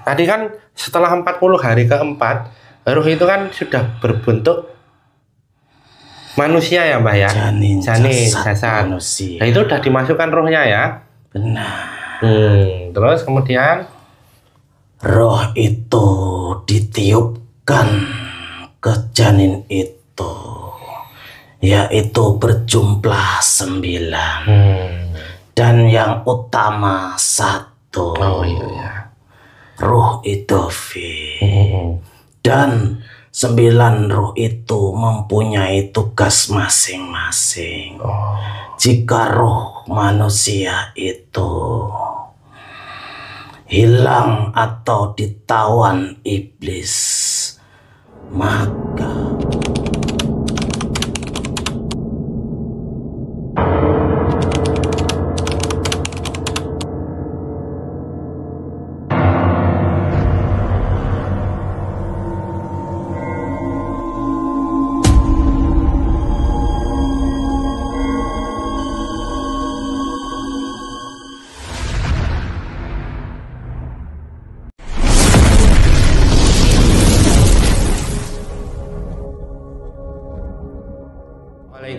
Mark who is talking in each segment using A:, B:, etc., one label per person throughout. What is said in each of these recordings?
A: Tadi kan setelah 40 hari keempat, ruh itu kan sudah berbentuk manusia ya Mbah ya?
B: Janin
A: jasad
B: manusia.
A: Nah itu udah dimasukkan ruhnya ya?
B: Benar.
A: Terus kemudian
B: roh itu ditiupkan ke janin itu, yaitu berjumlah 9 dan yang utama 1.
A: Oh iya.
B: Ruh itu dan 9 ruh itu mempunyai tugas masing-masing. Jika roh manusia itu hilang atau ditawan iblis, maka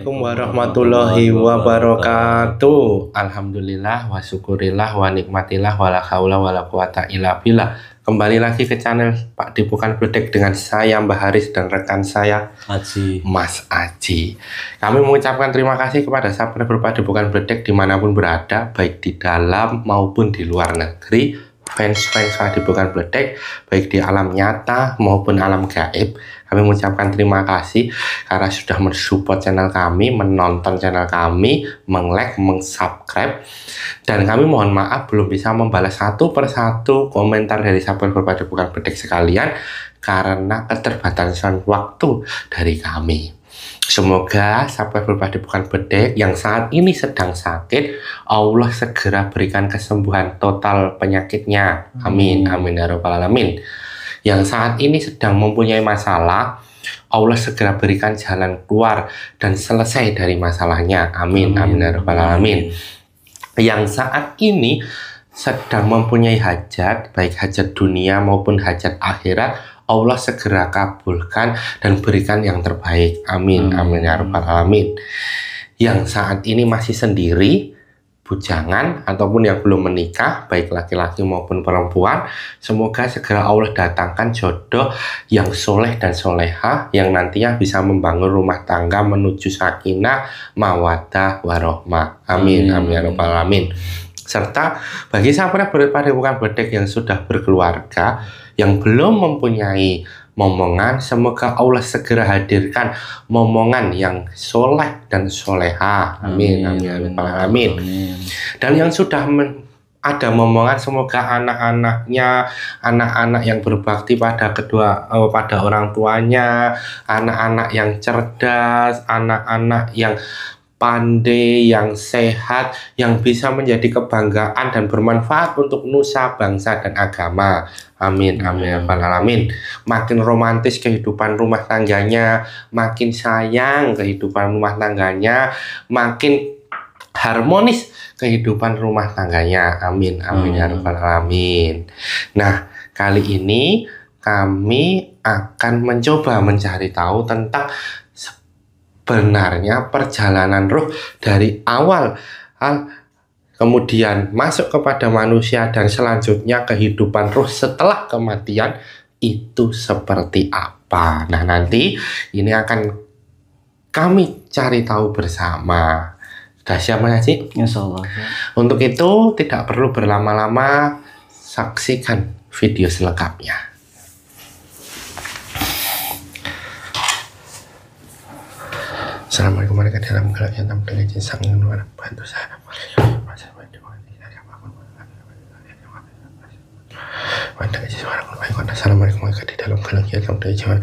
A: Assalamualaikum warahmatullahi wabarakatuh. Alhamdulillah wa syukurillah wa nikmatillah wa la haula wa la quwata illa billah. Kembali lagi ke channel Pak Di Bukan Bledek dengan saya Mbah Haris dan rekan saya Mas Aji. Kami mengucapkan terima kasih kepada subscriber Pak Di Bukan Bledek dimanapun berada, baik di dalam maupun di luar negeri. Fans-fans Pak Di Bukan Bledek baik di alam nyata maupun alam gaib, kami mengucapkan terima kasih karena sudah mensupport channel kami, menonton channel kami, meng-like, meng-subscribe. Dan kami mohon maaf belum bisa membalas satu persatu komentar dari subscriber Pak Di Bukan Bledek sekalian karena keterbatasan waktu dari kami. Semoga subscriber Pak Di Bukan Bledek yang saat ini sedang sakit, Allah segera berikan kesembuhan total penyakitnya. Amin, amin ya rabbal alamin. Yang saat ini sedang mempunyai masalah, Allah segera berikan jalan keluar dan selesai dari masalahnya. Amin, amin ya rabbal alamin. Yang saat ini sedang mempunyai hajat, baik hajat dunia maupun hajat akhirat, Allah segera kabulkan dan berikan yang terbaik. Amin, amin ya rabbal alamin. Yang saat ini masih sendiri, bujangan ataupun yang belum menikah, baik laki-laki maupun perempuan, semoga segera Allah datangkan jodoh yang soleh dan soleha yang nantinya bisa membangun rumah tangga menuju sakinah, mawaddah, warohmah. Amin, amin ya rabbal alamin. Serta bagi sahabat Pak Di Bukan Bledek yang sudah berkeluarga, yang belum mempunyai momongan, semoga Allah segera hadirkan momongan yang soleh dan soleha. Amin, amin ya rabbal alamin. Dan yang sudah ada momongan, semoga anak-anaknya, anak-anak yang berbakti pada pada orang tuanya, anak-anak yang cerdas, anak-anak yang pandai, yang sehat, yang bisa menjadi kebanggaan dan bermanfaat untuk nusa, bangsa, dan agama. Amin, amin ya rabbal alamin. Makin romantis kehidupan rumah tangganya, makin sayang kehidupan rumah tangganya, makin harmonis kehidupan rumah tangganya. Amin, amin ya rabbal alamin. Nah, kali ini kami akan mencoba mencari tahu tentang sebenarnya perjalanan roh dari awal kemudian masuk kepada manusia dan selanjutnya kehidupan roh setelah kematian itu seperti apa. Nah, nanti ini akan kami cari tahu bersama. Sudah siap Mas Haji?
B: Insya Allah.
A: Untuk itu tidak perlu berlama-lama, saksikan video selengkapnya. Assalamualaikum warahmatullahi wabarakatuh. Dengan jinsang luar bantu saya. Assalamualaikum warahmatullahi wabarakatuh.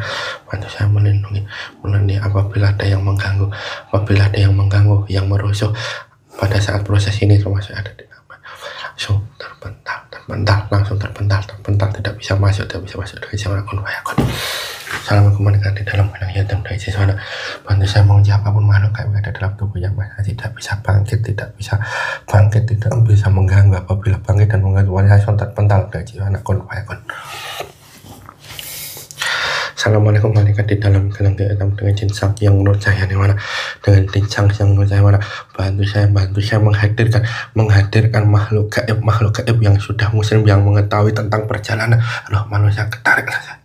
A: Bantu saya melindungi apabila ada yang mengganggu, yang merusuh pada saat proses ini, termasuk ada di langsung terpental, tidak bisa masuk, dari zaman Salam kemandikan di dalam gelang hitam dari siswana. Bantu saya menguji apapun makhluk gaib ada dalam tubuh yang masih tidak bisa bangkit, tidak bisa mengganggu. Apabila bangkit dan mengganggu saya sontak pental dari siswana kun fayakun. Assalamualaikum malaikat di dalam gelang hitam dengan jin sak yang nur cahaya nirwana, dengan tincang yang nur cahaya nirwana. Bantu saya menghadirkan makhluk gaib yang sudah muslim, yang mengetahui tentang perjalanan roh manusia. Ketarik saja.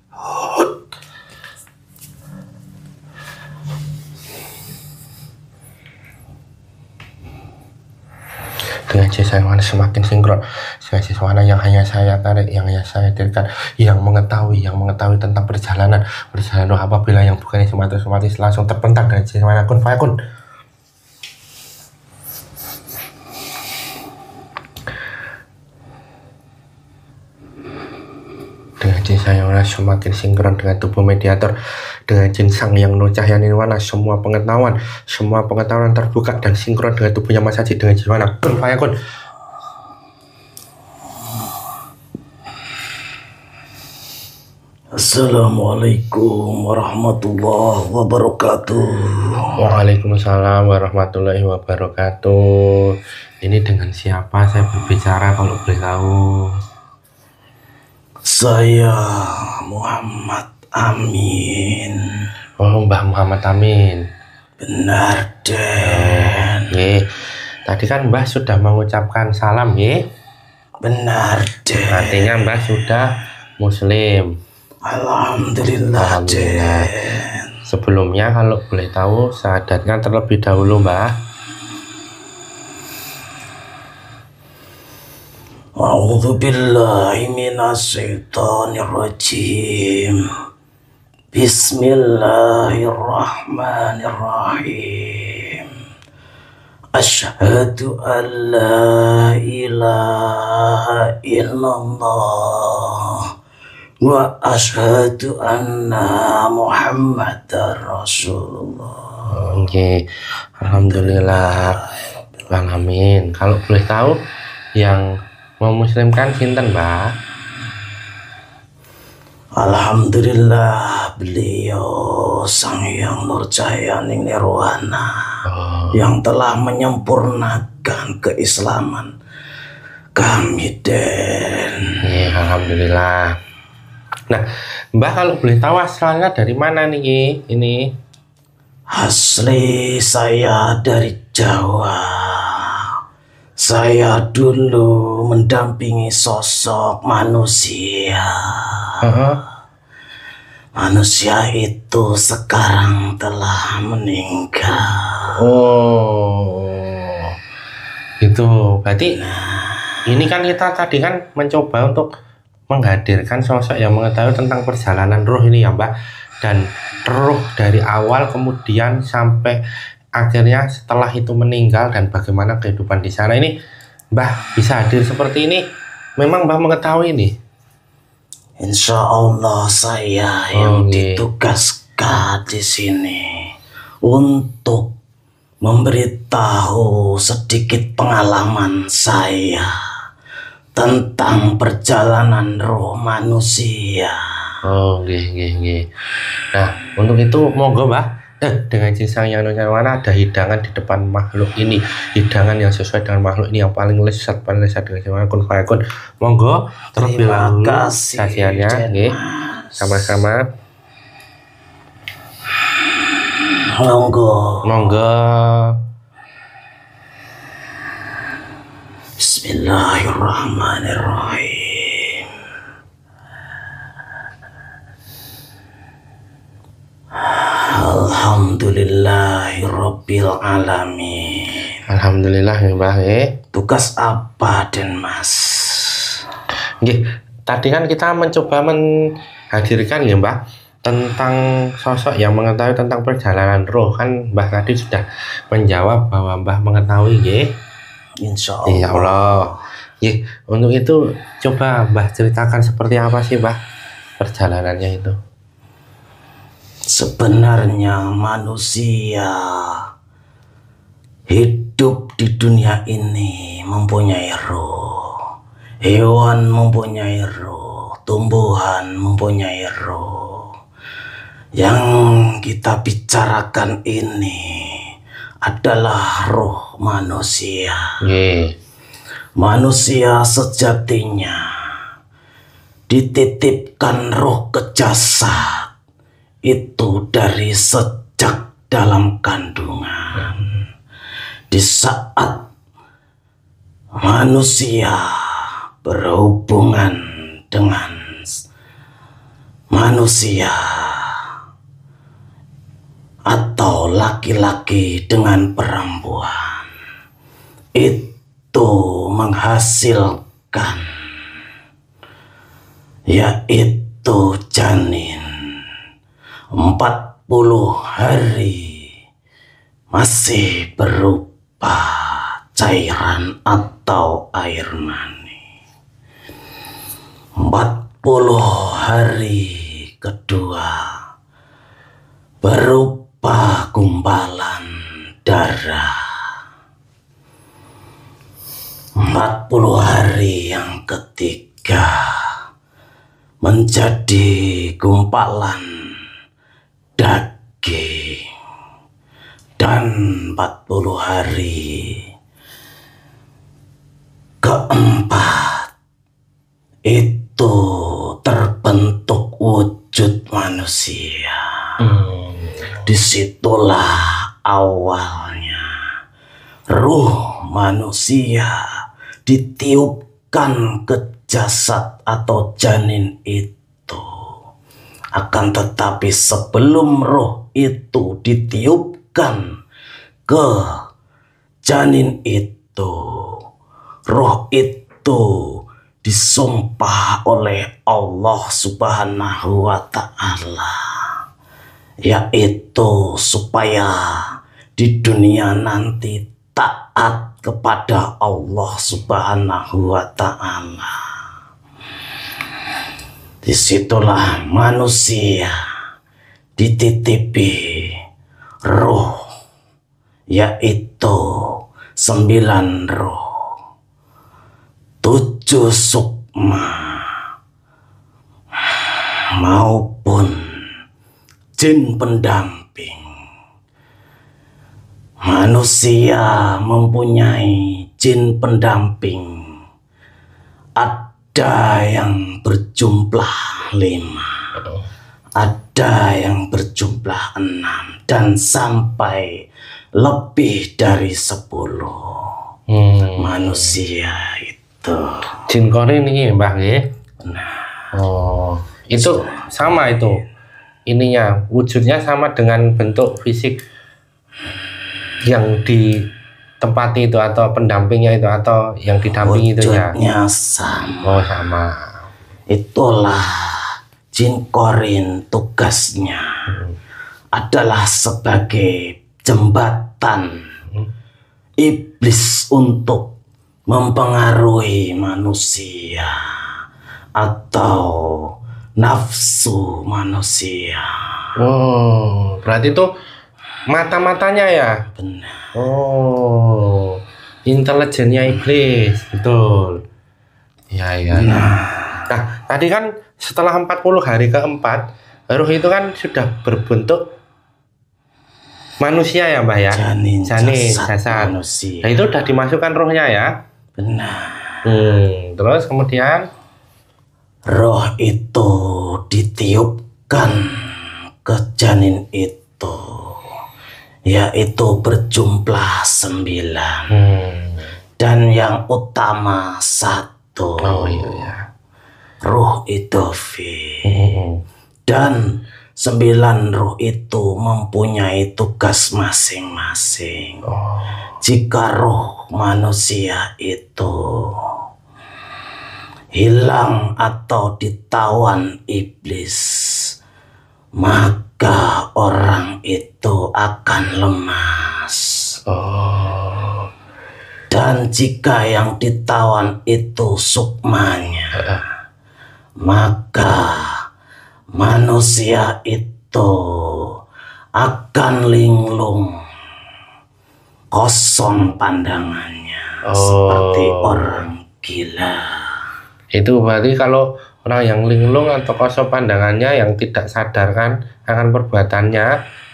A: Dengan siswana semakin sinkron, siswana yang hanya saya tarik, yang hanya saya hadirkan, yang mengetahui tentang perjalanan roh. Apabila yang bukan otomatis langsung terpental dari siswana kun fayakun. Dengan jin sang yang semakin sinkron dengan tubuh mediator, dengan jin sang yang nur cahaya nirwana, semua pengetahuan terbuka dan sinkron dengan tubuhnya Mas Haji dengan jin mana kun fayakun.
B: Assalamualaikum warahmatullahi wabarakatuh.
A: Waalaikumsalam warahmatullahi wabarakatuh. Ini dengan siapa saya berbicara kalau boleh tahu?
B: Saya Muhammad Amin.
A: Oh, Mbah Muhammad Amin.
B: Benar, Den.
A: Tadi kan Mbah sudah mengucapkan salam, ye.
B: Benar, Den.
A: Artinya Mbah sudah muslim.
B: Alhamdulillah, Den.
A: Sebelumnya kalau boleh tahu syahadatnya terlebih dahulu, Mbah.
B: A'udzu billahi minasyaitonir rajim. Bismillahirrahmanirrahim. Asyhadu an la ilaha illallah wa asyhadu anna Muhammadar Rasulullah.
A: Oke, alhamdulillah. Amin. Kalau boleh tahu yang memuslimkan sinten, Mbah?
B: Alhamdulillah, beliau Sang Hyang Nur Cahaya Nirwana yang telah menyempurnakan keislaman kami, Den.
A: Alhamdulillah. Nah, Mbah kalau boleh tahu asalnya dari mana nih ini?
B: Asli saya dari Jawa. Saya dulu mendampingi sosok manusia. Manusia itu sekarang telah meninggal.
A: Oh, itu berarti ini kan kita tadi kan mencoba untuk menghadirkan sosok yang mengetahui tentang perjalanan roh ini ya, Mbak. Dan roh dari awal kemudian sampai akhirnya setelah itu meninggal dan bagaimana kehidupan di sana ini, Mbah bisa hadir seperti ini. Memang Mbah mengetahui ini?
B: Insya Allah saya yang ditugaskan di sini untuk memberitahu sedikit pengalaman saya tentang perjalanan roh manusia.
A: Oh, nggih. Nah, untuk itu monggo, Mbah. Dengan jin sang yang nirwana ada hidangan di depan makhluk ini, hidangan yang sesuai dengan makhluk ini yang paling lezat dengan jin kun fayakun. Monggo terlebih dahulu sajiannya, nggih. Sama-sama. Monggo.
B: Bismillahirrahmanirrahim. Alhamdulillahirabbil alamin.
A: Alhamdulillah ya, Mbah.
B: Tugas apa, Den Mas?
A: Nggih, tadi kan kita mencoba menghadirkan ya, Mbah, tentang sosok yang mengetahui tentang perjalanan roh. Kan Mbah tadi sudah menjawab bahwa Mbah mengetahui, nggih.
B: Insya
A: Allah. Nggih, untuk itu coba Mbah ceritakan seperti apa sih, Mbah, perjalanannya itu.
B: Sebenarnya manusia hidup di dunia ini mempunyai roh. Hewan mempunyai roh, tumbuhan mempunyai roh. Yang kita bicarakan ini adalah roh manusia. Manusia sejatinya dititipkan roh ke jasad itu dari sejak dalam kandungan. Di saat manusia berhubungan dengan manusia atau laki-laki dengan perempuan, itu menghasilkan yaitu janin 40 hari masih berupa cairan atau air mani. 40 hari kedua berupa gumpalan darah. 40 hari yang ketiga menjadi gumpalan daging. Dan 40 hari keempat itu terbentuk wujud manusia. Disitulah awalnya ruh manusia ditiupkan ke jasad atau janin itu. Akan tetapi sebelum roh itu ditiupkan ke janin itu, roh itu disumpah oleh Allah Subhanahu wa Ta'ala, yaitu supaya di dunia nanti taat kepada Allah Subhanahu wa Ta'ala. Disitulah manusia dititipi roh, yaitu 9 roh, 7 sukma maupun jin pendamping. Manusia mempunyai jin pendamping. Ada yang berjumlah 5, ada yang berjumlah 6, dan sampai lebih dari 10 manusia itu.
A: Jin korin ini Mbah nggih. Itu sama itu. Ininya wujudnya sama dengan bentuk fisik yang ditempati itu atau pendampingnya itu atau yang didampingi itu ya.
B: Wujudnya sama.
A: Oh, sama.
B: Itulah jin korin tugasnya adalah sebagai jembatan iblis untuk mempengaruhi manusia atau nafsu manusia.
A: Oh, berarti itu mata-matanya ya?
B: Benar.
A: Oh, intelijennya iblis, betul. Ya. Nah, tadi kan setelah 40 hari keempat, roh itu kan sudah berbentuk manusia ya Mbah ya?
B: Janin
A: jasad
B: manusia.
A: Nah, itu udah dimasukkan rohnya ya?
B: Benar.
A: Terus kemudian
B: roh itu ditiupkan ke janin itu, yaitu berjumlah 9 dan yang utama 1.
A: Oh iya.
B: Ruh itu dan 9 ruh itu mempunyai tugas masing-masing. Jika roh manusia itu hilang atau ditawan iblis, maka orang itu akan lemas. Dan jika yang ditawan itu sukmanya, maka manusia itu akan linglung, kosong pandangannya, seperti orang gila.
A: Itu berarti kalau orang yang linglung atau kosong pandangannya, yang tidak sadarkan akan perbuatannya,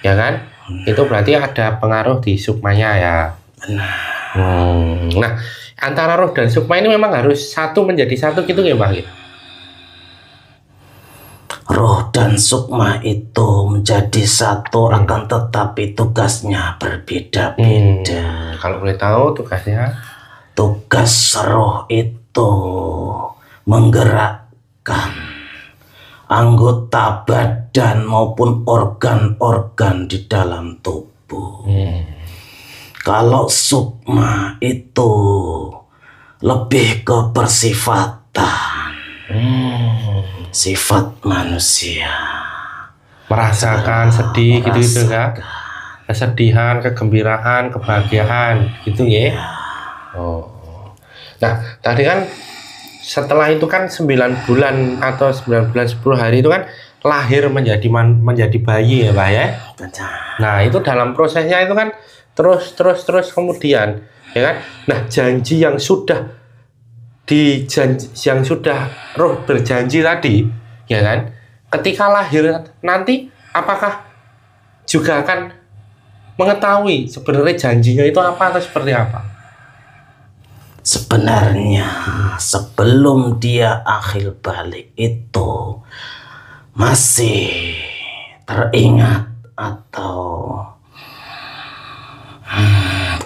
A: ya kan? Itu berarti ada pengaruh di sukmanya ya. Nah, antara roh dan sukma ini memang harus satu menjadi satu gitu ya Bang?
B: Roh dan sukma itu menjadi satu, akan tetapi tugasnya berbeda-beda.
A: Kalau boleh tahu tugasnya?
B: Tugas roh itu menggerakkan anggota badan maupun organ-organ di dalam tubuh. Kalau sukma itu lebih ke bersifatan, sifat manusia,
A: merasakan sedih gitu kan? Kesedihan, kegembiraan, kebahagiaan gitu ya. Nah, tadi kan setelah itu kan 9 bulan atau 9 bulan 10 hari itu kan lahir menjadi bayi ya Pak ya. Nah, itu dalam prosesnya itu kan terus kemudian ya kan. Nah, janji yang sudah roh berjanji tadi ya kan, ketika lahir nanti apakah juga akan mengetahui sebenarnya janjinya itu apa atau seperti apa?
B: Sebenarnya sebelum dia akhir balik itu masih teringat atau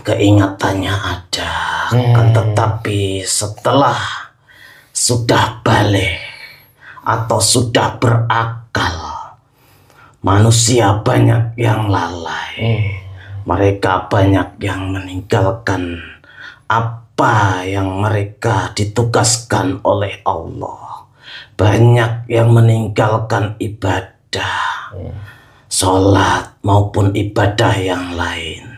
B: keingatannya ada, kan tetapi setelah sudah balik atau sudah berakal, manusia banyak yang lalai, mereka banyak yang meninggalkan apa yang mereka ditugaskan oleh Allah, banyak yang meninggalkan ibadah, sholat maupun ibadah yang lain.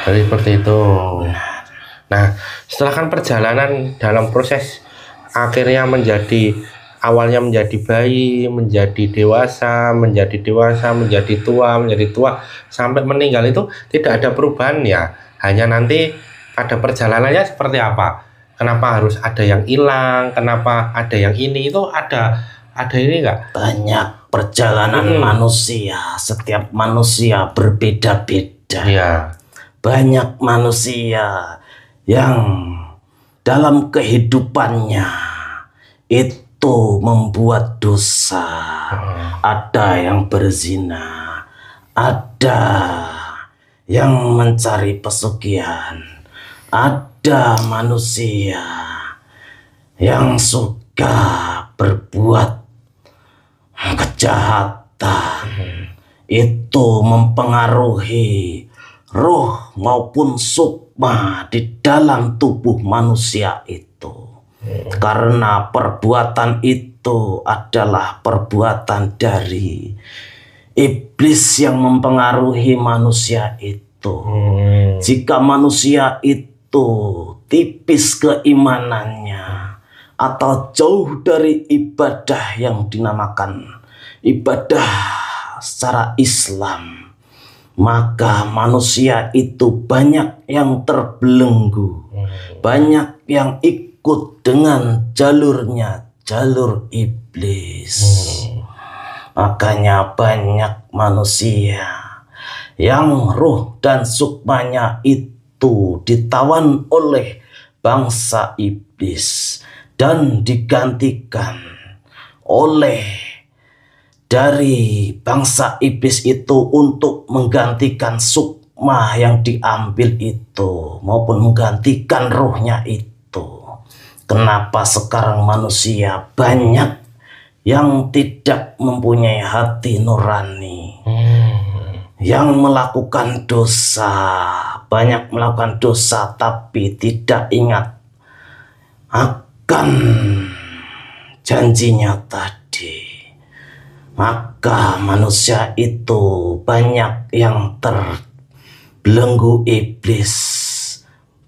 A: Jadi seperti itu. Nah, setelah kan perjalanan dalam proses akhirnya awalnya menjadi bayi, menjadi dewasa, menjadi tua, sampai meninggal itu tidak ada perubahan ya. Hanya nanti pada perjalanannya seperti apa. Kenapa harus ada yang hilang, kenapa ada yang ini, itu ada ini enggak?
B: Banyak perjalanan manusia, setiap manusia berbeda-beda.
A: Iya.
B: Banyak manusia yang dalam kehidupannya itu membuat dosa. Ada yang berzina, ada yang mencari pesugihan, ada manusia yang suka berbuat kejahatan. Itu mempengaruhi roh maupun sukma di dalam tubuh manusia itu. Karena perbuatan itu adalah perbuatan dari iblis yang mempengaruhi manusia itu. Jika manusia itu tipis keimanannya atau jauh dari ibadah yang dinamakan ibadah secara Islam, maka manusia itu banyak yang terbelenggu, banyak yang ikut dengan jalurnya, jalur iblis. Makanya banyak manusia yang roh dan sukmanya itu ditawan oleh bangsa iblis dan digantikan oleh dari bangsa iblis itu untuk menggantikan sukma yang diambil itu maupun menggantikan rohnya itu. Kenapa sekarang manusia banyak yang tidak mempunyai hati nurani, yang melakukan dosa, banyak melakukan dosa tapi tidak ingat akan janjinya tadi. Maka manusia itu banyak yang terbelenggu iblis,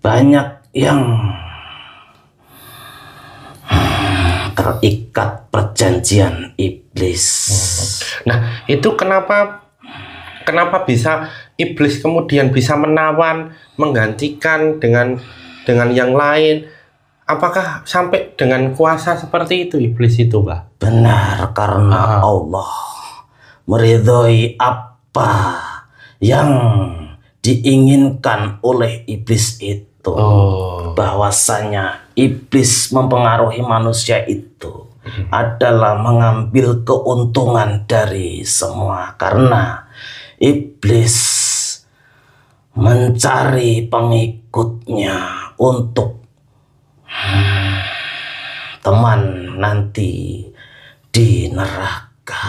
B: banyak yang terikat perjanjian iblis.
A: Nah, itu kenapa bisa iblis kemudian bisa menawan, menggantikan dengan yang lain? apakah sampai dengan kuasa seperti itu iblis itu, Mbah?
B: Benar, karena Allah meridhoi apa yang diinginkan oleh iblis itu. Bahwasanya iblis mempengaruhi manusia itu adalah mengambil keuntungan dari semua, karena iblis mencari pengikutnya untuk teman nanti di neraka.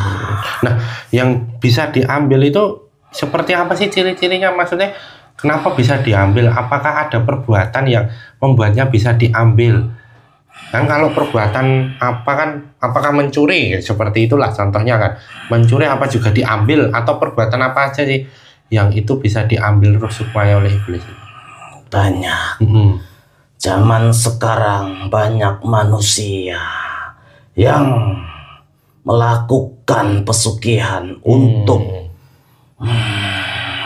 A: Nah, yang bisa diambil itu seperti apa sih ciri-cirinya? Maksudnya kenapa bisa diambil? Apakah ada perbuatan yang membuatnya bisa diambil? Kan kalau perbuatan apa kan, apakah mencuri? Seperti itulah contohnya kan. Mencuri apa juga diambil, atau perbuatan apa aja sih yang itu bisa diambil roh sukmanya oleh iblis?
B: Banyak. Zaman sekarang banyak manusia yang melakukan pesugihan untuk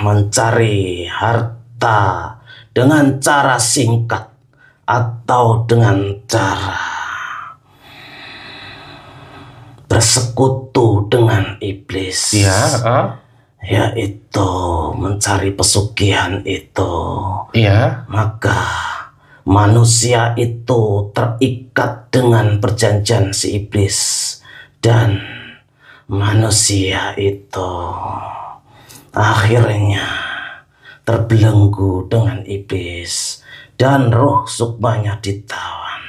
B: mencari harta dengan cara singkat atau dengan cara bersekutu dengan iblis. Yaitu mencari pesugihan itu. Maka manusia itu terikat dengan perjanjian si iblis, dan manusia itu akhirnya terbelenggu dengan iblis dan roh sukmanya ditawan.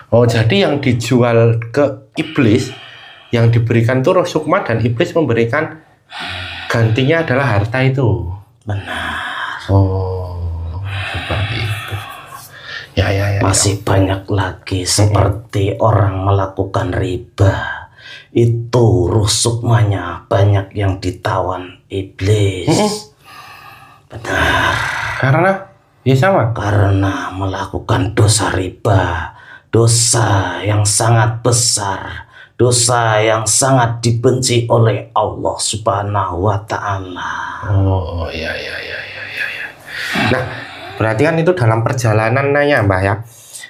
A: Oh, jadi yang dijual ke iblis, yang diberikan tuh roh sukma, dan iblis memberikan gantinya adalah harta itu.
B: Benar.
A: Oh, seperti itu.
B: Masih banyak lagi seperti orang melakukan riba. Itu ruh sukmanya banyak yang ditawan iblis. Benar.
A: Karena ya sama.
B: Karena melakukan dosa riba, dosa yang sangat besar, dosa yang sangat dibenci oleh Allah Subhanahu wa Ta'ala.
A: Oh, iya. Nah, berarti kan itu dalam perjalanannya, Mbah ya.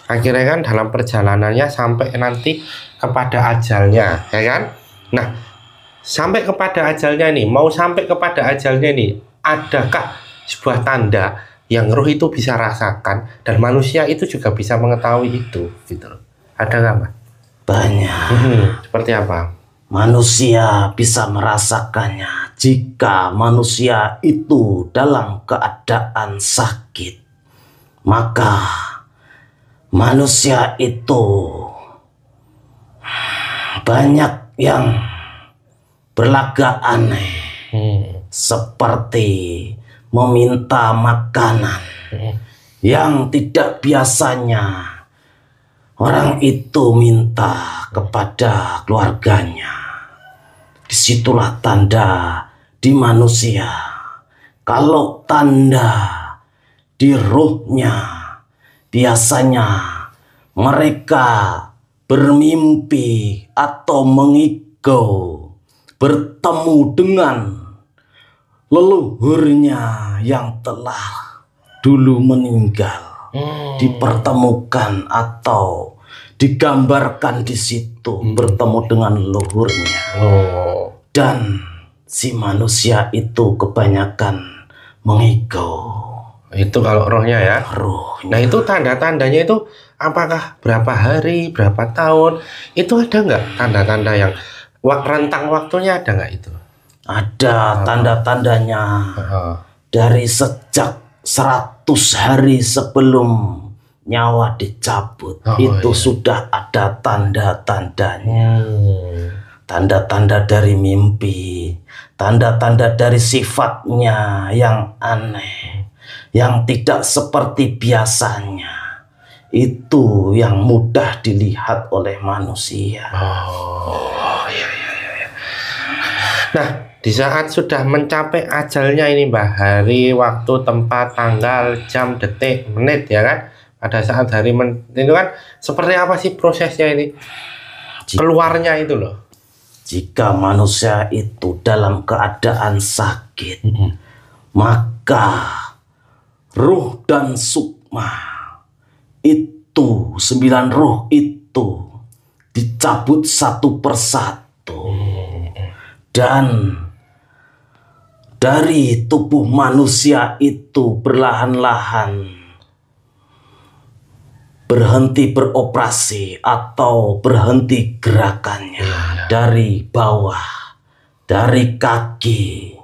A: Akhirnya kan dalam perjalanannya sampai nanti kepada ajalnya, ya kan? Nah, sampai kepada ajalnya nih, mau sampai kepada ajalnya nih, adakah sebuah tanda yang roh itu bisa rasakan dan manusia itu juga bisa mengetahui itu, gitu? Ada nggak, Mbah?
B: Banyak.
A: Seperti apa?
B: Manusia bisa merasakannya jika manusia itu dalam keadaan sakit. Maka manusia itu banyak yang berlagak aneh, seperti meminta makanan yang tidak biasanya orang itu minta kepada keluarganya. Disitulah tanda di manusia. Kalau tanda di ruhnya, biasanya mereka bermimpi atau mengigau bertemu dengan leluhurnya yang telah dulu meninggal. Dipertemukan atau digambarkan di situ bertemu dengan leluhurnya. Dan si manusia itu kebanyakan mengigau.
A: Itu kalau rohnya ya.
B: Rohnya.
A: Nah, itu tanda-tandanya itu apakah berapa hari, berapa tahun? Itu ada nggak tanda-tanda yang rentang waktunya, ada nggak itu?
B: Ada tanda-tandanya. Dari sejak 100 hari sebelum nyawa dicabut, sudah ada tanda-tandanya. Tanda-tanda dari mimpi, tanda-tanda dari sifatnya yang aneh, yang tidak seperti biasanya. Itu yang mudah dilihat oleh manusia.
A: Nah, di saat sudah mencapai ajalnya ini, Mbah, hari, waktu, tempat, tanggal, jam, detik, menit, ya kan? Pada saat hari itu kan seperti apa sih prosesnya ini? Keluarnya itu loh.
B: Jika manusia itu dalam keadaan sakit, maka ruh dan sukma itu itu, 9 ruh itu dicabut satu persatu. Dan dari tubuh manusia itu perlahan-lahan berhenti beroperasi atau berhenti gerakannya dari bawah, dari kaki,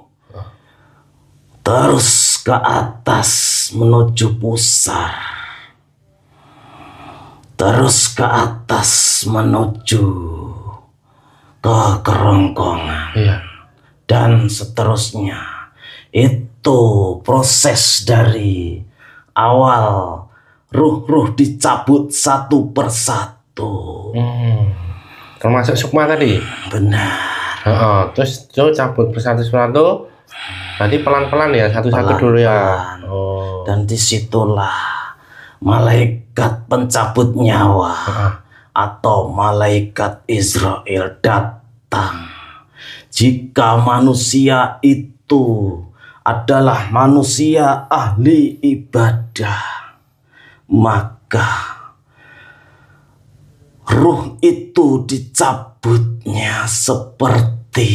B: terus ke atas menuju pusar, terus ke atas menuju ke kerongkongan, dan seterusnya. Itu proses dari awal ruh-ruh dicabut satu persatu.
A: Termasuk sukma tadi.
B: Benar.
A: Terus cabut persatu-persatu. Berarti pelan-pelan ya, satu-satu dulu ya.
B: Dan disitulah malaikat pencabut nyawa atau malaikat Israel datang. Jika manusia itu adalah manusia ahli ibadah, maka ruh itu dicabutnya seperti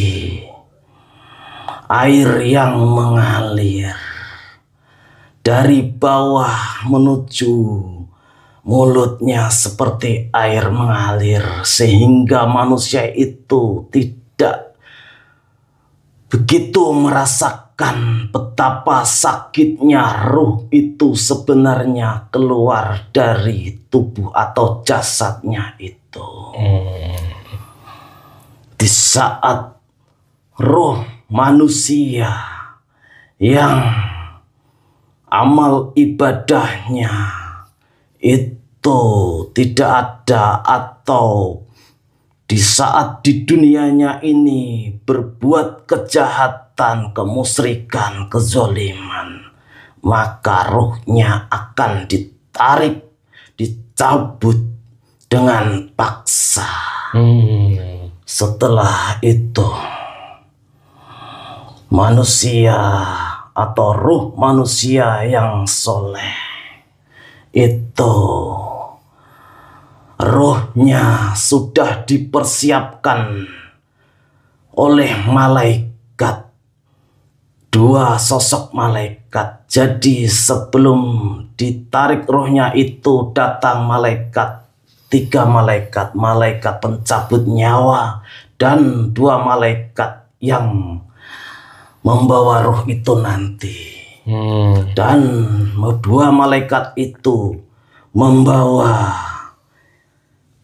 B: air yang mengalir dari bawah menuju mulutnya, seperti air mengalir, sehingga manusia itu tidak begitu merasakan betapa sakitnya ruh itu sebenarnya keluar dari tubuh atau jasadnya itu. Di saat ruh manusia yang amal ibadahnya itu tidak ada, atau di saat di dunianya ini berbuat kejahatan, kemusyrikan, kezoliman, maka ruhnya akan ditarik, dicabut dengan paksa. Setelah itu manusia atau ruh manusia yang soleh itu ruhnya sudah dipersiapkan oleh malaikat, 2 sosok malaikat. Jadi sebelum ditarik ruhnya itu datang malaikat, 3 malaikat, malaikat pencabut nyawa dan 2 malaikat yang membawa ruh itu nanti. Dan 2 malaikat itu membawa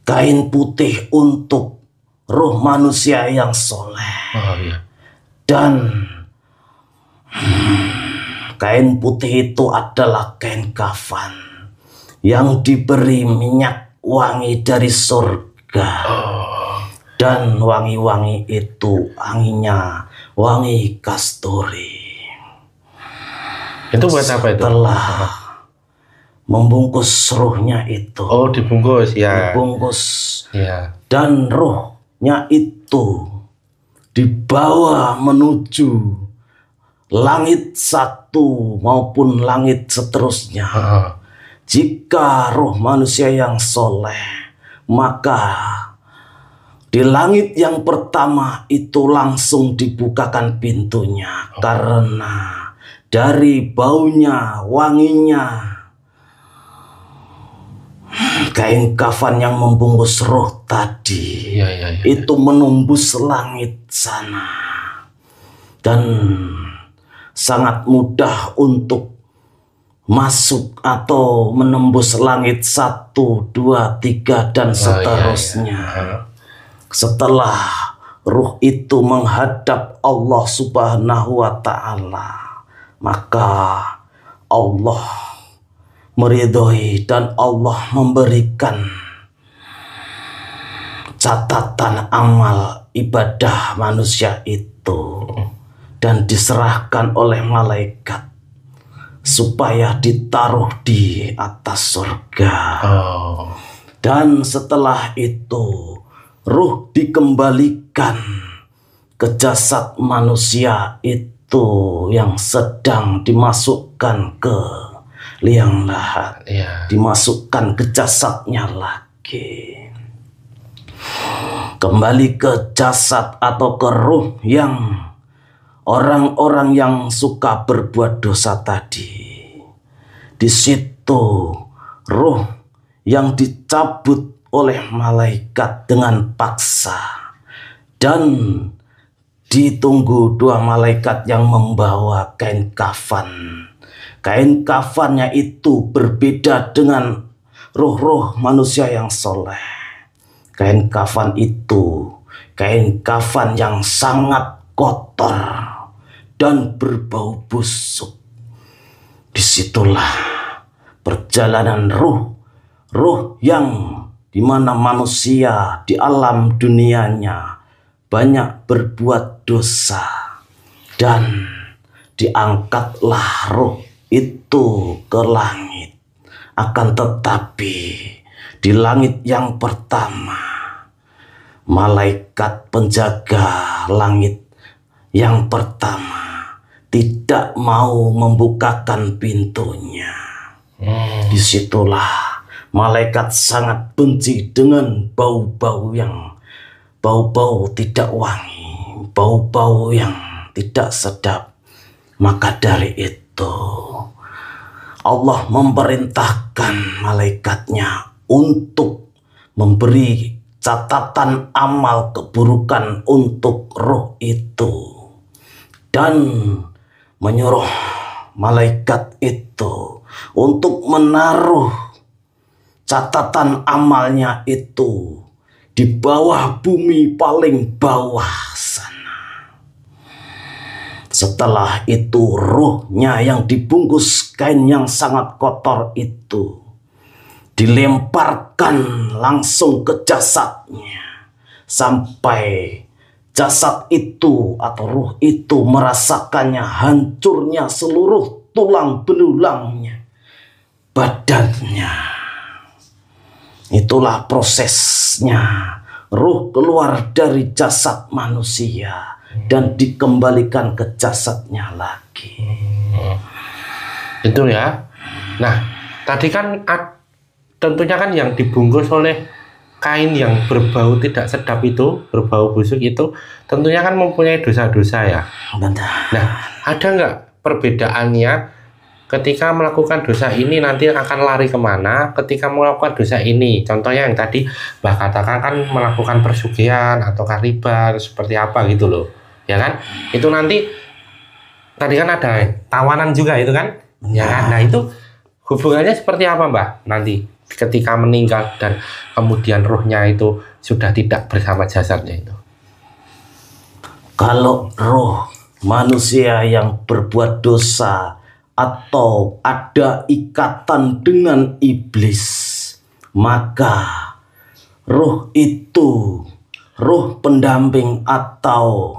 B: kain putih untuk ruh manusia yang soleh. Dan kain putih itu adalah kain kafan yang diberi minyak wangi dari surga. Dan wangi-wangi itu anginya wangi kasturi.
A: Itu buat apa itu?
B: Setelah membungkus ruhnya itu.
A: Dibungkus ya.
B: Dibungkus.
A: Ya.
B: Dan ruhnya itu dibawa menuju langit 1 maupun langit seterusnya. Jika ruh manusia yang soleh, maka di langit yang pertama itu langsung dibukakan pintunya, karena dari baunya, wanginya, kain kafan yang membungkus ruh tadi itu menembus langit sana, dan sangat mudah untuk masuk atau menembus langit 1, 2, 3 dan seterusnya. Setelah ruh itu menghadap Allah Subhanahu wa Ta'ala, maka Allah meridhoi dan Allah memberikan catatan amal ibadah manusia itu dan diserahkan oleh malaikat supaya ditaruh di atas surga. Dan setelah itu ruh dikembalikan ke jasad manusia itu yang sedang dimasukkan ke liang lahat,
A: Iya.
B: dimasukkan ke jasadnya lagi. Kembali ke jasad atau ke ruh yang orang-orang yang suka berbuat dosa tadi. Di situ ruh yang dicabut oleh malaikat dengan paksa, dan ditunggu dua malaikat yang membawa kain kafan. Kain kafannya itu berbeda dengan ruh-ruh manusia yang soleh. Kain kafan itu kain kafan yang sangat kotor dan berbau busuk. Disitulah perjalanan ruh yang dimana manusia di alam dunianya banyak berbuat dosa, dan diangkatlah ruh itu ke langit. Akan tetapi di langit yang pertama, malaikat penjaga langit yang pertama tidak mau membukakan pintunya. Disitulah malaikat sangat benci dengan bau-bau tidak wangi, bau-bau yang tidak sedap. Maka dari itu Allah memerintahkan malaikatnya untuk memberi catatan amal keburukan untuk roh itu, dan menyuruh malaikat itu untuk menaruh catatan amalnya itu di bawah bumi paling bawah sana. Setelah itu ruhnya yang dibungkus kain yang sangat kotor itu dilemparkan langsung ke jasadnya, sampai jasad itu atau ruh itu merasakannya hancurnya seluruh tulang belulangnya, badannya. Itulah prosesnya ruh keluar dari jasad manusia dan dikembalikan ke jasadnya lagi.
A: Itu ya. Nah, tadi kan tentunya kan yang dibungkus oleh kain yang berbau tidak sedap itu, berbau busuk itu, tentunya kan mempunyai dosa-dosa ya.
B: Benar.
A: Nah, ada nggak perbedaannya ketika melakukan dosa ini nanti akan lari kemana, ketika melakukan dosa ini? Contohnya yang tadi Mbah katakan kan melakukan persugihan atau riba seperti apa gitu loh, ya kan? Itu nanti tadi kan ada tawanan juga itu kan, ya kan? Nah itu hubungannya seperti apa Mbah nanti ketika meninggal dan kemudian rohnya itu sudah tidak bersama jasadnya itu?
B: Kalau roh manusia yang berbuat dosa atau ada ikatan dengan iblis, maka roh itu, roh pendamping atau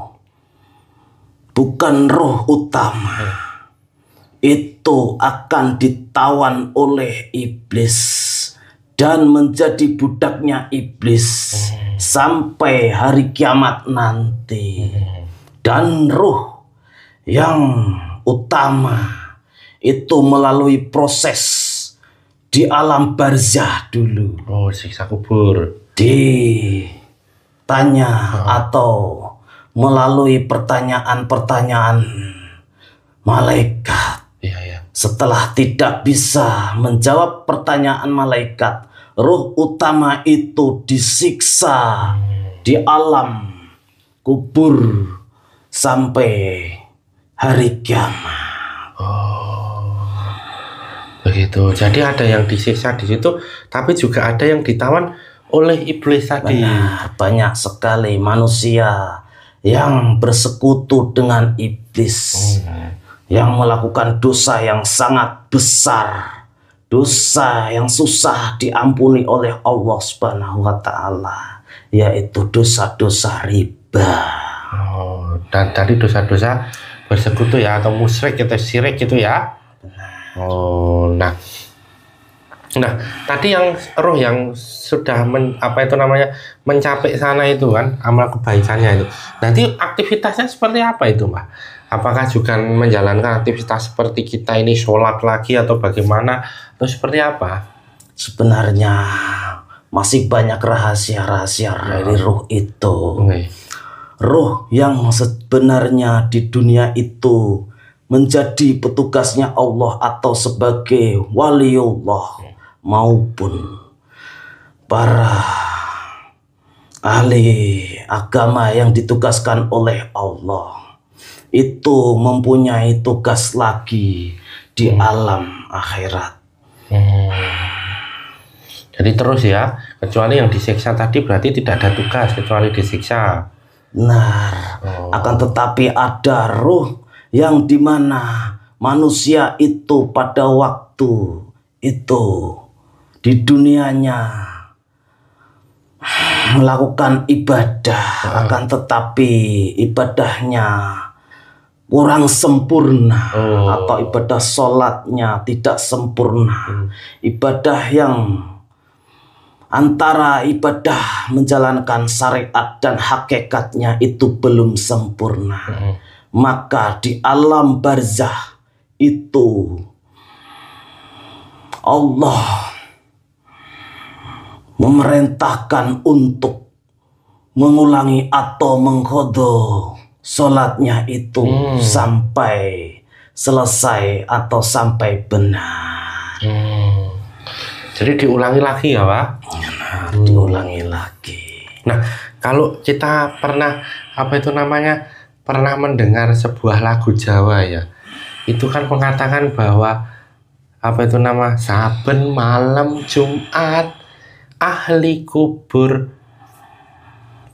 B: bukan roh utama, itu akan ditawan oleh iblis dan menjadi budaknya iblis sampai hari kiamat nanti. Dan roh yang utama itu melalui proses di alam barzah dulu.
A: Oh, siksa kubur.
B: Ditanya atau melalui pertanyaan-pertanyaan malaikat.
A: Iya, iya.
B: Setelah tidak bisa menjawab pertanyaan malaikat, roh utama itu disiksa di alam kubur sampai hari kiamat.
A: Begitu. Jadi ada yang disiksa di situ, tapi juga ada yang ditawan oleh iblis tadi.
B: Benar, banyak sekali manusia yang bersekutu dengan iblis, yang melakukan dosa yang sangat besar, dosa yang susah diampuni oleh Allah Subhanahu wa Ta'ala, yaitu dosa-dosa riba.
A: Oh, dan tadi dosa-dosa bersekutu ya, atau musyrik atau syirik gitu ya. Oh, nah tadi yang roh yang sudah mencapai sana itu kan amal kebaikannya itu, nanti aktivitasnya seperti apa itu Mbak? apakah juga menjalankan aktivitas seperti kita ini, sholat lagi atau bagaimana atau seperti apa?
B: Sebenarnya masih banyak rahasia-rahasia dari ruh itu. Ruh yang sebenarnya di dunia itu menjadi petugasnya Allah atau sebagai waliullah maupun para ahli agama yang ditugaskan oleh Allah itu mempunyai tugas lagi di alam akhirat.
A: Jadi terus ya, kecuali yang disiksa tadi berarti tidak ada tugas kecuali disiksa.
B: Benar. Akan tetapi ada ruh yang dimana manusia itu pada waktu itu di dunianya melakukan ibadah, akan tetapi ibadahnya kurang sempurna atau ibadah sholatnya tidak sempurna. Ibadah yang antara ibadah menjalankan syariat dan hakikatnya itu belum sempurna. Maka di alam barzah itu Allah memerintahkan untuk mengulangi atau mengqadha sholatnya itu sampai selesai atau sampai benar.
A: Jadi diulangi lagi ya Pak?
B: Benar, diulangi lagi.
A: Nah, kalau kita pernah pernah mendengar sebuah lagu Jawa ya, itu kan mengatakan bahwa saben malam Jumat ahli kubur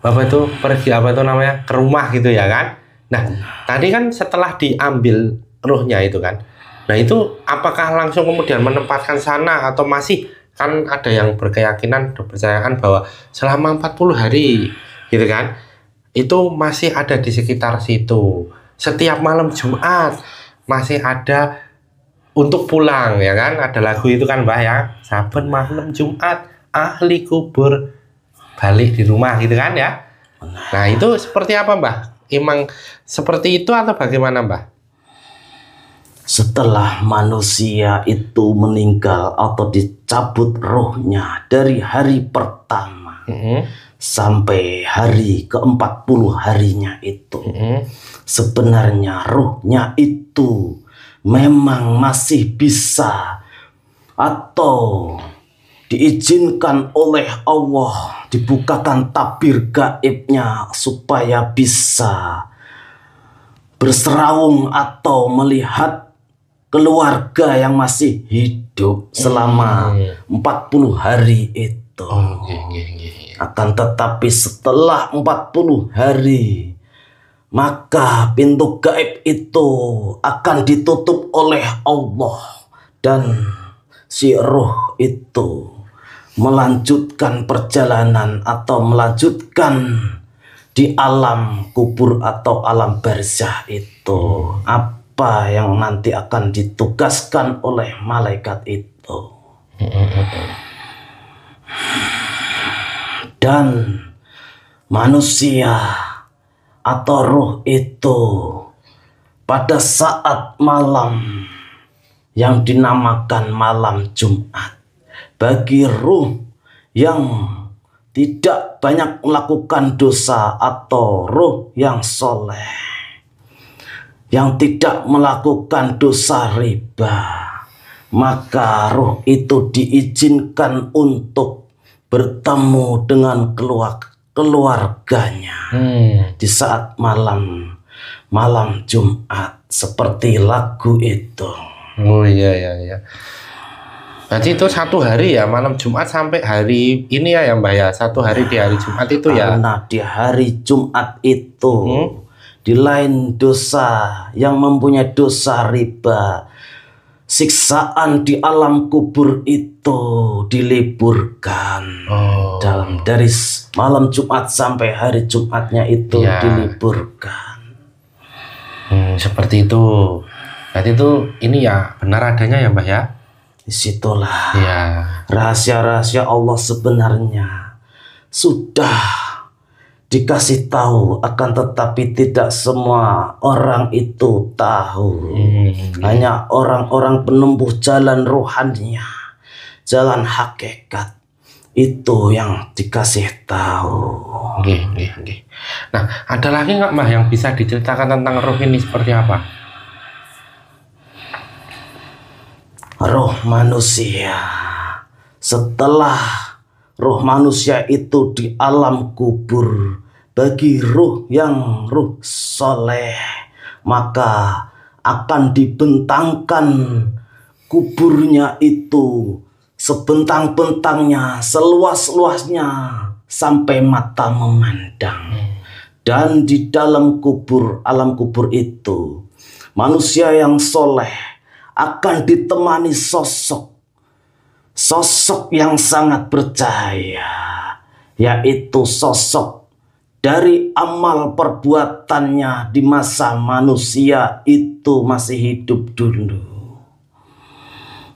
A: pergi ke rumah gitu ya kan. Nah, tadi kan setelah diambil ruhnya itu kan, nah itu apakah langsung kemudian menempatkan sana atau masih, kan ada yang berkepercayaan bahwa selama 40 hari gitu kan, itu masih ada di sekitar situ. Setiap malam Jumat masih ada untuk pulang ya kan, ada lagu itu kan Mbah ya, saben malam Jumat ahli kubur balik di rumah gitu kan ya. Nah itu seperti apa Mbah? Emang seperti itu atau bagaimana Mbah?
B: Setelah manusia itu meninggal atau dicabut rohnya dari hari pertama sampai hari ke-40 harinya itu, sebenarnya rohnya itu memang masih bisa atau diizinkan oleh Allah dibukakan tabir gaibnya supaya bisa berseraung atau melihat keluarga yang masih hidup selama 40 hari itu. Akan tetapi setelah 40 hari, maka pintu gaib itu akan ditutup oleh Allah dan si roh itu melanjutkan perjalanan atau melanjutkan di alam kubur atau alam barzah itu apa yang nanti akan ditugaskan oleh malaikat itu. Dan manusia atau ruh itu pada saat malam yang dinamakan malam Jumat, bagi ruh yang tidak banyak melakukan dosa atau ruh yang soleh, yang tidak melakukan dosa riba, maka ruh itu diizinkan untuk bertemu dengan keluarganya di saat malam Jumat, seperti lagu itu.
A: Oh iya. Berarti itu satu hari ya, malam Jumat sampai hari ini ya Mbak ya, satu hari di hari Jumat itu ya.
B: Karena di hari Jumat itu di lain dosa yang mempunyai dosa riba, siksaan di alam kubur itu diliburkan. Dari malam Jumat sampai hari Jumatnya itu diliburkan.
A: Seperti itu. Berarti itu ini ya benar adanya ya Mbak ya.
B: Disitulah rahasia-rahasia Allah sebenarnya sudah dikasih tahu, akan tetapi tidak semua orang itu tahu. Hanya orang-orang penempuh jalan rohaninya, jalan hakikat, itu yang dikasih tahu.
A: Nggih. Nah, ada lagi nggak Mbah yang bisa diceritakan tentang roh ini seperti apa?
B: Roh manusia, setelah roh manusia itu di alam kubur, bagi roh yang roh soleh, maka akan dibentangkan kuburnya itu sebentang-bentangnya, seluas-luasnya sampai mata memandang. Dan di dalam kubur, alam kubur itu, manusia yang soleh akan ditemani sosok yang sangat bercahaya, yaitu sosok dari amal perbuatannya di masa manusia itu masih hidup dulu.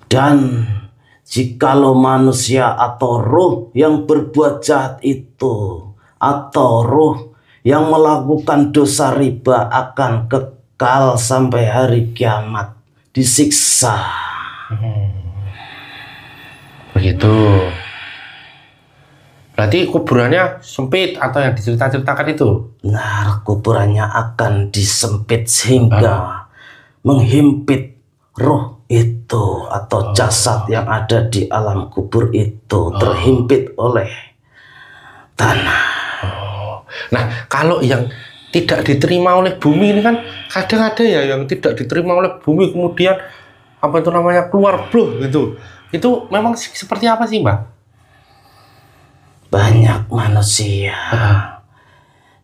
B: Dan jikalau manusia atau roh yang berbuat jahat itu, atau roh yang melakukan dosa riba, akan kekal sampai hari kiamat, disiksa.
A: Begitu. Berarti kuburannya sempit atau yang diceritakan itu?
B: Nah, kuburannya akan disempit sehingga menghimpit roh itu atau jasad yang ada di alam kubur itu terhimpit oleh tanah.
A: Nah, kalau yang tidak diterima oleh bumi ini kan kadang ada ya yang tidak diterima oleh bumi, kemudian apa itu namanya keluar bluh gitu. Itu memang seperti apa sih, Mbak?
B: Banyak manusia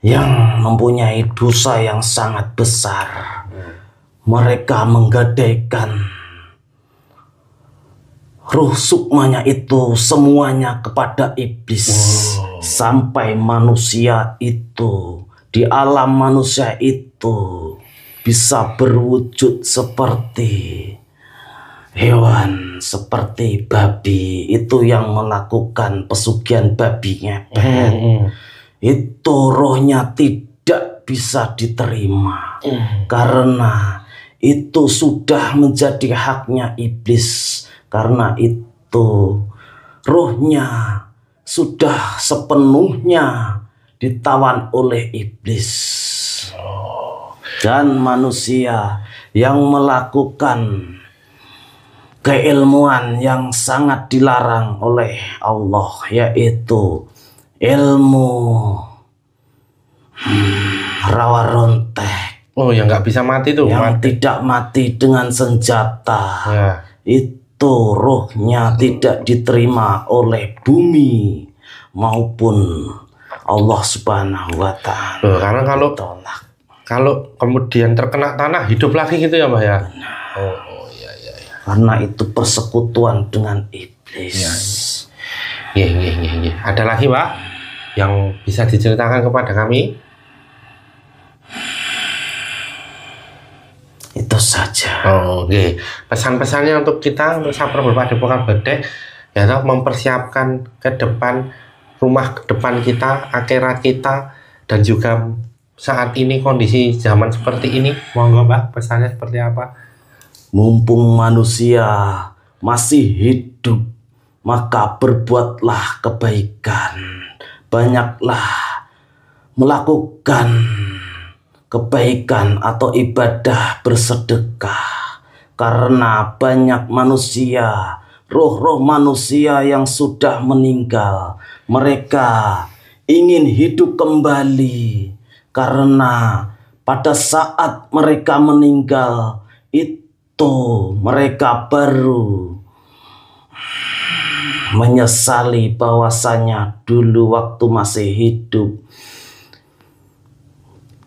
B: yang mempunyai dosa yang sangat besar. Mereka menggadaikan ruh sukmanya itu semuanya kepada iblis. Sampai manusia itu, di alam manusia itu, bisa berwujud seperti hewan, seperti babi. Itu yang melakukan pesugihan babi ngepet. Itu rohnya tidak bisa diterima, karena itu sudah menjadi haknya iblis. Karena itu rohnya sudah sepenuhnya ditawan oleh iblis. Dan manusia yang melakukan keilmuan yang sangat dilarang oleh Allah, yaitu ilmu rawa rontek.
A: Oh, yang nggak bisa mati tuh.
B: Yang tidak mati dengan senjata. Itu rohnya tidak diterima oleh bumi maupun Allah Subhanahu wa Ta'ala.
A: Karena kalau kemudian terkena tanah hidup lagi gitu ya, Mbak ya. Iya.
B: Karena itu persekutuan dengan iblis.
A: Iya. Ada lagi, Pak, yang bisa diceritakan kepada kami?
B: Itu saja.
A: Oke. Pesan-pesannya untuk kita, untuk Sahabat Padepokan Bedek, yaitu mempersiapkan ke depan, rumah ke depan kita, akhirat kita, dan juga saat ini kondisi zaman seperti ini. Monggo, Mbak, pesannya seperti apa?
B: Mumpung manusia masih hidup, maka berbuatlah kebaikan. Banyaklah melakukan kebaikan atau ibadah bersedekah. Karena banyak manusia, roh-roh manusia yang sudah meninggal, mereka ingin hidup kembali. Karena pada saat mereka meninggal itu mereka baru menyesali bahwasanya dulu waktu masih hidup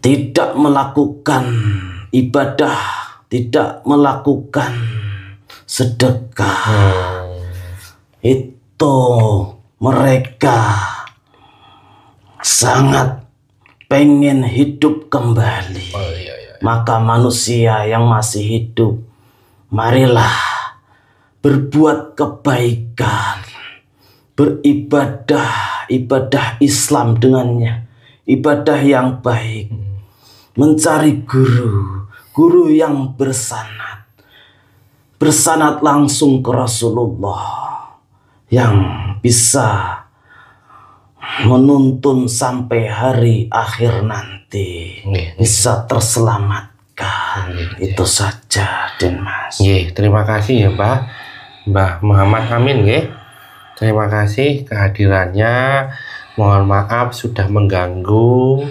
B: tidak melakukan ibadah, tidak melakukan sedekah. Itu mereka sangat pengen hidup kembali. Maka manusia yang masih hidup, marilah berbuat kebaikan, beribadah, ibadah Islam dengannya. ibadah yang baik, mencari guru yang bersanad langsung ke Rasulullah, yang bisa menuntun sampai hari akhir nanti, bisa terselamatkan. Itu saja, Den Mas.
A: Terima kasih ya Mbah Muhammad Amin nggih. Terima kasih kehadirannya. Mohon maaf sudah mengganggu.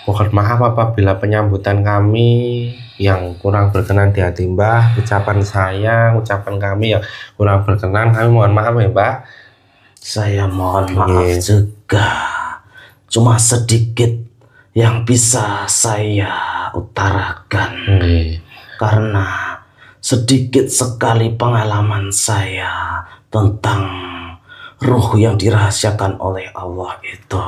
A: Mohon maaf apabila penyambutan kami yang kurang berkenan di hati Mbah, ucapan kami yang kurang berkenan, kami mohon maaf ya Mbah.
B: Saya mohon maaf juga. Cuma sedikit yang bisa saya utarakan. Karena sedikit sekali pengalaman saya tentang ruh yang dirahasiakan oleh Allah itu.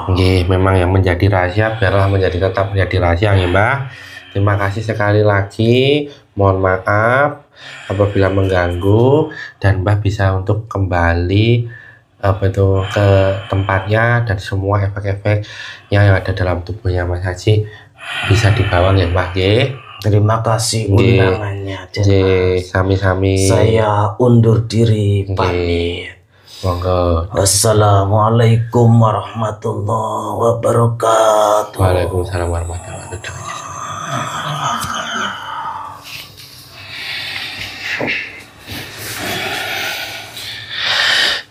A: Memang yang menjadi rahasia biarlah tetap menjadi rahasia ya Mbah. Terima kasih sekali lagi. Mohon maaf apabila mengganggu, dan Mbah bisa untuk kembali ke tempatnya, dan semua efek-efek yang ada dalam tubuhnya Mas Haji bisa dibawa ya Mbah.
B: Terima kasih undangannya.
A: Sami-sami.
B: Saya undur diri pamit.
A: Monggo.
B: Wassalamualaikum warahmatullahi wabarakatuh.
A: Waalaikumsalam warahmatullahi wabarakatuh.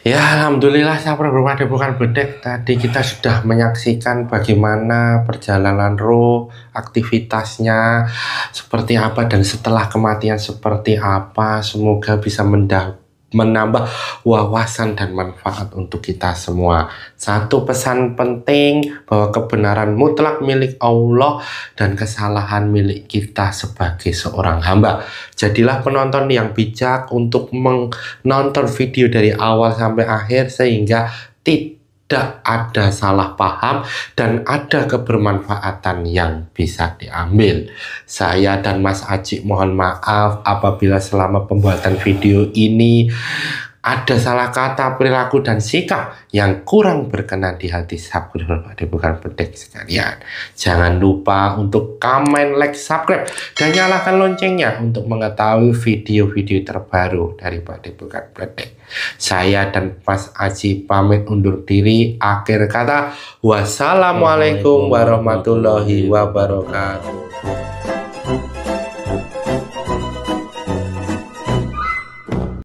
A: Ya, alhamdulillah sahabat rumah Depokan Bedek, tadi kita sudah menyaksikan bagaimana perjalanan roh, aktivitasnya seperti apa, dan setelah kematian seperti apa. Semoga bisa menambah wawasan dan manfaat untuk kita semua. Satu pesan penting, bahwa kebenaran mutlak milik Allah dan kesalahan milik kita sebagai seorang hamba. Jadilah penonton yang bijak untuk menonton video dari awal sampai akhir, sehingga tidak ada salah paham dan ada kebermanfaatan yang bisa diambil. Saya dan Mas Aji mohon maaf apabila selama pembuatan video ini ada salah kata, perilaku, dan sikap yang kurang berkenan di hati sahabat Depokan Bedek sekalian. Jangan lupa untuk komen, like, subscribe, dan nyalakan loncengnya untuk mengetahui video-video terbaru dari Pak Depokan Bedek. Saya dan Mas Aji pamit undur diri. Akhir kata, wassalamualaikum warahmatullahi wabarakatuh.